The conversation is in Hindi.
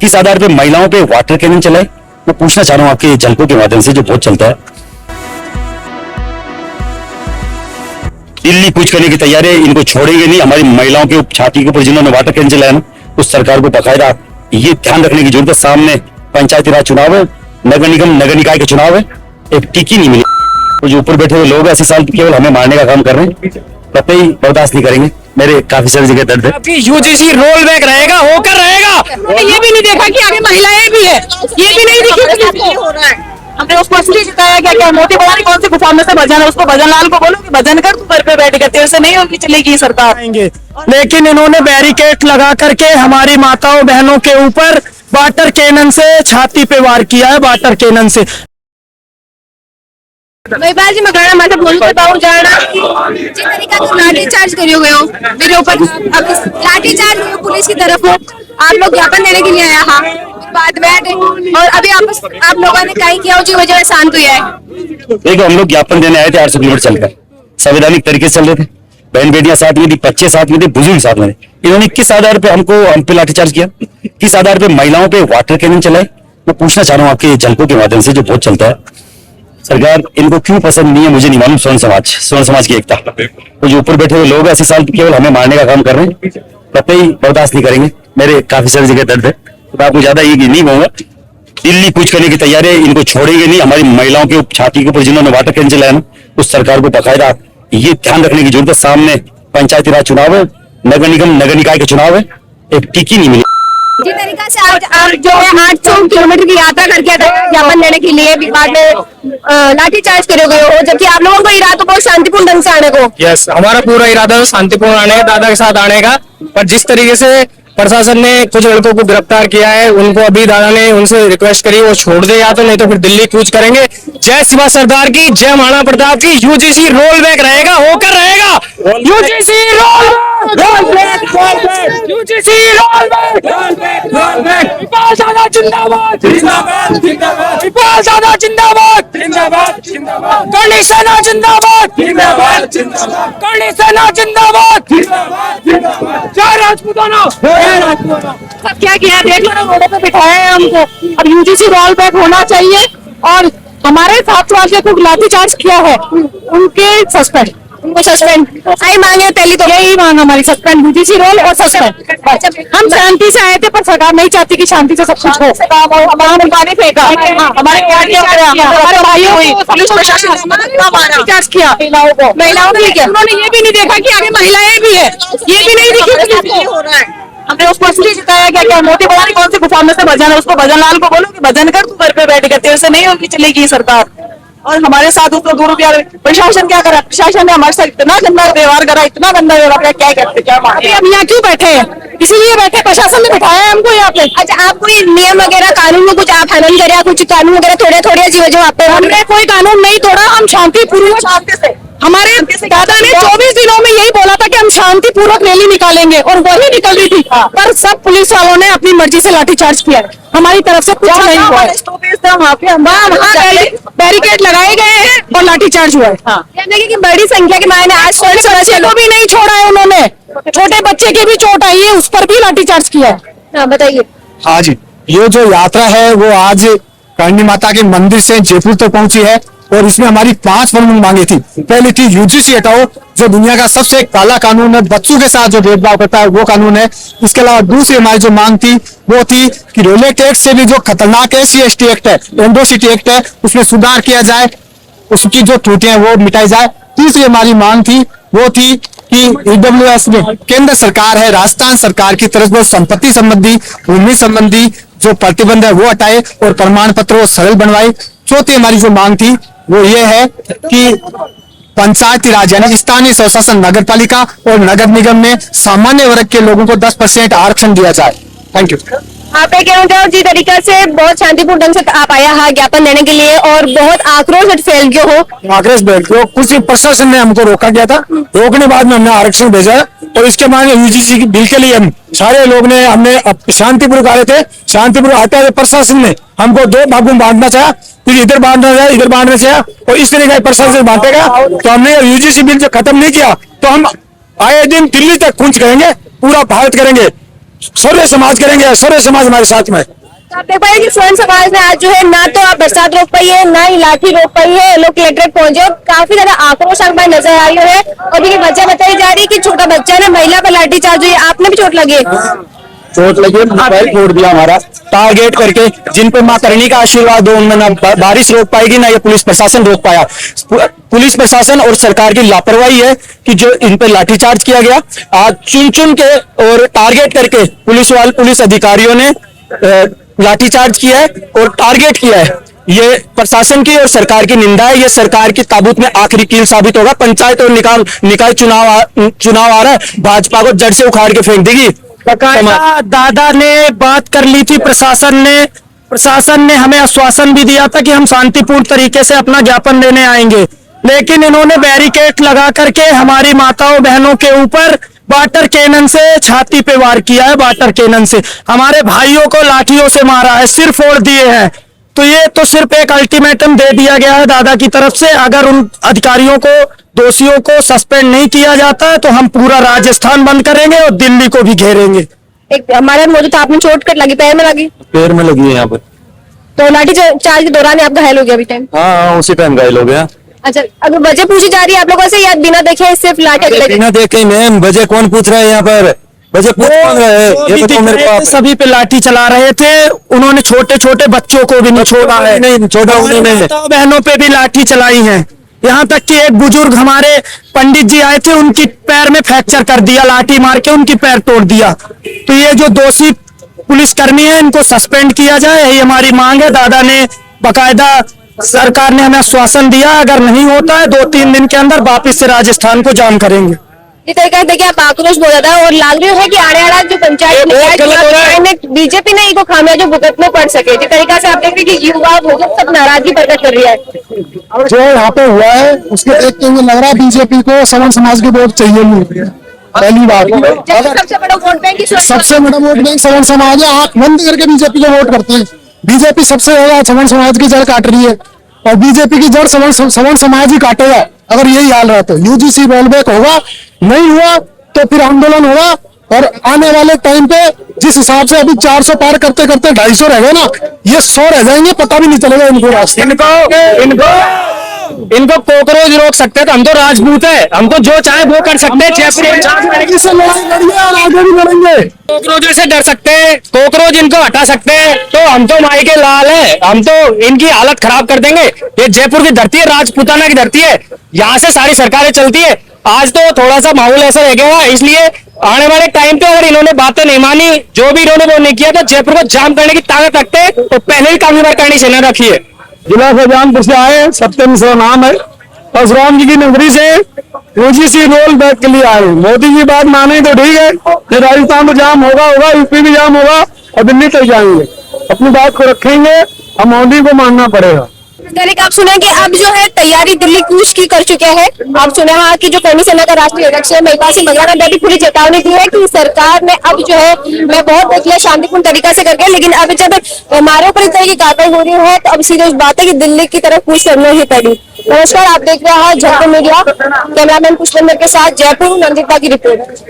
किस आधार पे महिलाओं पे वाटर कैनन चलाए, मैं पूछना चाह रहा हूँ आपके झलकों के माध्यम से जो बहुत चलता है। दिल्ली कूच करने की तैयारी है, इनको छोड़ेंगे नहीं। हमारी महिलाओं के छाती के ऊपर जिन्होंने वाटर कैनन चलाया ना, उस सरकार को बकायदा ये ध्यान रखने की जरूरत है। सामने पंचायती राज चुनाव है, नगर निगम नगर निकाय के चुनाव है, एक टिकी नहीं मिली। तो जो ऊपर बैठे हुए लोग 80 साल केवल हमें मारने का काम कर रहे हैं, कतई बर्दाश्त नहीं करेंगे। मेरे काफी सारी जगह दर्द है। आपकी यूजीसी रोल बैक रहेगा, होकर रहेगा। ये भी नहीं देखा कि आगे महिलाएं भी है, ये भी नहीं देखी हो रहा है। हमने उसको इसलिए जिताया क्या मोदी बोला नहीं कौन सी गुफा में से भजन है, उसको भजन लाल को बोलो कि भजन कर, तू घर पे बैठ कर, तेरे से नहीं होगी चलेगी सरकार। लेकिन इन्होंने बैरिकेड लगा करके हमारी माताओं बहनों के ऊपर वाटर कैनन से छाती पे वार किया है, वाटर कैनन से। महिपाल जी मकराना माता बोल के पाऊं जाना जिस तरीका का लाठी चार्ज करियो गए हो मेरे ऊपर, अब लाठी चार्ज हुई पुलिस की तरफ हो, आप लोग ज्ञापन देने के लिए आया हाँ बाद में, और अभी आप लोगों ने कहीं किया जो वजह शांत हुआ है। देखो हम लोग ज्ञापन देने आए थे 800 किलोमीटर चलकर, संवैधानिक तरीके से चल रहे थे। बहन बेटियां साथ में थी, बच्चे साथ में थे, बुजुर्ग साथ में थे। इन्होंने किस आधार पे हम पे लाठीचार्ज किया, किस आधार पे महिलाओं पे वाटर कैनन चलाए, मैं पूछना चाह रहा हूँ आपके झलकों के माध्यम से जो बहुत चलता है। सरकार इनको क्यों पसंद नहीं है मुझे नहीं मालूम। स्वर्ण समाज की एकता, तो जो ऊपर बैठे हुए लोग 80 साल केवल हमें मारने का काम कर रहे हैं, कतई बर्दाश्त नहीं करेंगे। मेरे काफी सारी जगह दर्द है, तो आपको ज्यादा ये नहीं कहूंगा। दिल्ली कूच करने की तैयारी है, इनको छोड़ेंगे नहीं। हमारी महिलाओं के छाती के ऊपर जिन्होंने वाटर कैनन चलाया ना, उस सरकार को बकायदा ये ध्यान रखने की जरूरत है। सामने पंचायती राज चुनाव है, नगर निगम नगर निकाय के चुनाव है, एक टिकी नहीं मिली। जिस तरीका से आप जो है 800 किलोमीटर की यात्रा करके ज्ञापन देने के लिए बाद में लाठी चार्ज करे हुए हो, जबकि आप लोगों को इरादा बहुत शांतिपूर्ण ढंग से आने को। यस, हमारा पूरा इरादा शांतिपूर्ण आने का, दादा के साथ आने का। पर जिस तरीके से प्रशासन ने कुछ लड़कों को गिरफ्तार किया है, उनको अभी दादा ने उनसे रिक्वेस्ट करी वो छोड़ दे, या तो नहीं तो फिर दिल्ली कूच करेंगे। जय शिवा सरदार की, जय महाराणा प्रताप की। यूजीसी रोल बैक रहेगा, होकर रहेगा। UGC roll back, UGC roll back. Vipal दादा जिंदाबाद, विपाल दादा जिंदाबाद, करणी सेना जिंदाबाद, करणी सेना जिंदाबाद। जय राजपूताना। सब क्या किया देख लो ना, रोडों पे बिठाया है हमको। अब यूजीसी रोल बैक होना चाहिए, और हमारे छात्र को लाठीचार्ज किया है उनको सस्पेंड आई मांगे पहली तो यही मांग हमारी, सस्पेंड, यूजीसी रोल और सस्पेंड। हम शांति से आए थे, पर सरकार नहीं चाहती कि शांति से सब कुछ हो। हमारा पानी फेंका, हमारे भाइयों को पुलिस प्रशासन लाठीचार्ज किया, महिलाओं को किया। उन्होंने ये भी नहीं देखा कि आगे महिलाएं भी है, ये भी नहीं देखी हो रहा है। हमने उसको इसलिए जिताया क्या मोदी बोला नहीं कौन सी गुफा में से भजन है, उसको भजन लाल को बोलो कि भजन कर, तू घर पे बैठ कर, तेरे से नहीं होगी चलेगी सरकार। और हमारे साथ उसको 2 रुपया प्रशासन क्या करा, प्रशासन ने हमारे साथ इतना गंदा व्यवहार करा, इतना गंदा व्यवहार, क्या करते क्या मांगे। हम यहाँ क्यों बैठे हैं, इसीलिए बैठे, प्रशासन ने बिठाया है हमको यहाँ पे। अच्छा, आप कोई नियम वगैरह कानून में कुछ आप हनन करे, कुछ कानून वगैरह थोड़े चीजें जो आप पे, हमने कोई कानून नहीं तोड़ा, हम शांतिपूर्वक, शांति से। हमारे दादा ने 24 दिनों में यही बोला था कि हम शांतिपूर्वक रैली निकालेंगे, और वही निकल रही थी, पर सब पुलिस वालों ने अपनी मर्जी से लाठीचार्ज किया। हमारी तरफ से कुछ नहीं हुआ, बैरिकेड लगाए गए हैं और लाठीचार्ज हुआ है। यानी कि बड़ी संख्या के मायने आज छोटे बच्चे को भी नहीं छोड़ा है उन्होंने, छोटे बच्चे की भी चोट आई है, उस पर भी लाठीचार्ज किया है। बताइए। हाँ जी, ये जो यात्रा है वो आज करणी माता के मंदिर से जयपुर तक पहुंची है, और इसमें हमारी 5 प्रमुख मांगे थी। पहली थी यूजीसी हटाओ, जो दुनिया का सबसे काला कानून है, बच्चों के साथ जो भेदभाव करता है वो कानून है। इसके अलावा दूसरी हमारी जो मांग थी वो थी कि रोलेट एक्ट से भी जो खतरनाक SC/ST एक्ट है, एंड्रोसिटी एक्ट है, उसमें सुधार किया जाए, उसकी जो त्रुटियां वो मिटाई जाए। तीसरी हमारी मांग थी वो थी कि EWS में केंद्र सरकार है, राजस्थान सरकार की तरफ से संपत्ति संबंधी, भूमि संबंधी जो प्रतिबंध है वो हटाए और प्रमाण पत्र वो सरल बनवाए। चौथी हमारी जो मांग थी वो ये है कि पंचायती राज यानी स्थानीय स्वशासन, नगर पालिका और नगर निगम में सामान्य वर्ग के लोगों को 10% आरक्षण दिया जाए। Thank you. आप ये कहना चाहो जिस तरीका से बहुत शांतिपूर्ण ढंग से आप आया है ज्ञापन देने के लिए, और बहुत आक्रोश फैल गया हो, आक्रोश बैठ गया, कुछ प्रशासन ने हमको रोका गया था, रोकने बाद में हमने आरक्षण भेजा, और इसके बाद यूजीसी की बिल के लिए हम सारे लोग ने हमने शांतिपूर्वक आए थे। शांतिपूर्वक आते हुए प्रशासन ने हमको 2 भागों में बांटना चाहा, फिर इधर बांटना चाहा, इधर बांटना चाहा, और इस तरीके का प्रशासन बांटेगा। तो हमने यूजीसी बिल जो खत्म नहीं किया, तो हम आए दिन दिल्ली तक कूच करेंगे, पूरा भारत करेंगे। सर्वे समाज करेंगे, सर्वे समाज हमारे साथ में। तो आप देख पाए कि स्वयं समाज ने आज जो है ना तो आप बरसात रोक पाई है ना ही लाठी रोक पाई है, लोग कलेक्ट्रेट पहुंचे और काफी ज्यादा आक्रोश हमारे नजर आ रही है। और ये वजह बताई जा रही है कि छोटा बच्चा ने महिला पर लाठी चार्ज हुई, आपने भी चोट लगी है। चोट लगी, मोबाइल फोड़ दिया हमारा टारगेट करके। जिन पे माँ करणी का आशीर्वाद हो, उनमें ना बारिश रोक पाएगी ना ये पुलिस प्रशासन रोक पाया। पुलिस प्रशासन और सरकार की लापरवाही है कि जो इन पे लाठीचार्ज किया गया। आज चुन चुन के और टारगेट करके पुलिस अधिकारियों ने लाठीचार्ज किया है और टारगेट किया है। ये प्रशासन की और सरकार की निंदा है। ये सरकार की ताबूत में आखिरी कील साबित होगा। पंचायत और निकाय चुनाव आ रहा है, भाजपा को जड़ से उखाड़ के फेंक देगी। दादा ने बात कर ली थी, प्रशासन ने हमें आश्वासन भी दिया था कि हम शांतिपूर्ण तरीके से अपना ज्ञापन देने आएंगे, लेकिन इन्होंने बैरिकेड लगा करके हमारी माताओं बहनों के ऊपर वाटर कैनन से छाती पे वार किया है। वाटर कैनन से हमारे भाइयों को लाठियों से मारा है, सिर फोड़ दिए हैं। तो ये तो सिर्फ एक अल्टीमेटम दे दिया गया है दादा की तरफ से। अगर उन अधिकारियों को, दोषियों को सस्पेंड नहीं किया जाता है तो हम पूरा राजस्थान बंद करेंगे और दिल्ली को भी घेरेंगे। एक हमारे मौजूद आपने चोट कट लगी, पैर में लगी? पैर में लगी है यहाँ पर। तो लाठी चार्ज के दौरान आप घायल हो गया अभी टाइम? हाँ, उसी टाइम घायल हो गया। अच्छा, अगर वजह पूछी जा रही है आप लोगों से या बिना देखे सिर्फ लाठी? बिना देखे मैम, वजह कौन पूछ रहा है यहाँ पर? वजह पूछ कौन रहा है? ये बताओ मेरे को आप। सभी पे लाठी चला रहे थे, उन्होंने छोटे छोटे बच्चों को भी नहीं छोड़ा है, नहीं छोड़ा उन्होंने। बहनों पे भी लाठी चलाई है। यहाँ तक कि एक बुजुर्ग हमारे पंडित जी आए थे, उनकी पैर में फ्रैक्चर कर दिया, लाठी मार के उनकी पैर तोड़ दिया। तो ये जो दोषी पुलिसकर्मी है इनको सस्पेंड किया जाए, यही हमारी मांग है। दादा ने बकायदा, सरकार ने हमें आश्वासन दिया, अगर नहीं होता है 2-3 दिन के अंदर वापिस से राजस्थान को जाम करेंगे। इस तरीके देखिए आप आक्रोश बहुत ज्यादा है और लाग रही है कि आने वाला जो पंचायत बीजेपी ने इनको खामियाजा भुगतना पड़ सके। जिस तरीके से आप देख रहे कि युवा भोजन सब नाराजगी प्रकट कर रही है जो यहाँ पे हुआ है उसके देखते हुए लग रहा है बीजेपी को सवर्ण समाज की वोट चाहिए नहीं। पहली बात, सबसे बड़ा वोट बैंक सवर्ण समाज है। आंख बंद करके बीजेपी को वोट करते हैं। बीजेपी सबसे ज्यादा सवर्ण समाज की जड़ काट रही है और बीजेपी की जड़ सवर्ण समाज ही काटेगा अगर यही हाल रहा। तो यूजीसी रोलबैक होगा, नहीं हुआ तो फिर आंदोलन होगा। और आने वाले टाइम पे जिस हिसाब से अभी 400 पार करते करते 250 रह गए ना, ये 100 रह जाएंगे, पता भी नहीं चलेगा इनको रास्ते। इनको कॉकरोच रोक सकते हैं तो हम तो राजपूत है, हमको जो चाहे वो कर सकते हैं। कॉकरोचों से डर सकते हैं, कॉकरोच इनको हटा सकते हैं, तो हम तो माई के लाल है, हम तो इनकी हालत खराब कर देंगे। ये जयपुर की धरती है, राजपूताना की धरती है, यहाँ से सारी सरकारें चलती है। आज तो थोड़ा सा माहौल ऐसा रह गया है, इसलिए आने वाले टाइम पे अगर इन्होंने बातें नहीं मानी, जो भी इन्होंने वो नहीं किया, तो जयपुर को जाम करने की ताकत रखते हैं। तो पहले ही काफी बार करनी सेना रखी है। जिला शाहजहांपुर से आए, सत्यम से नाम है, परशुराम जी की नगरी से यूजीसी रोल बैक के लिए आए। मोदी जी बात माने तो ठीक है, राजस्थान में जाम होगा, यूपी भी जाम होगा और दिल्ली तक जाएंगे। अपनी बात को रखेंगे, हम मोदी को मानना पड़ेगा। आप सुने कि अब जो है तैयारी दिल्ली कूच की कर चुके हैं। आप सुने हाँ कि जो कर्मी सेना का राष्ट्रीय अध्यक्ष है महिपा सिंह बघेल ने भी पूरी चेतावनी दी है कि सरकार ने अब जो है मैं बहुत देख लिया शांतिपूर्ण तरीका से करके, लेकिन अब जब हमारे ऊपर इस तरह की कार्रवाई हो रही है तो अब सीधी बात है कि दिल्ली की तरफ कूच करना ही पड़ी। नमस्कार, आप देख रहे हैं जयपुर मीडिया, कैमरामैन पुष्पेंद्र के साथ जयपुर, नंदिता की रिपोर्ट।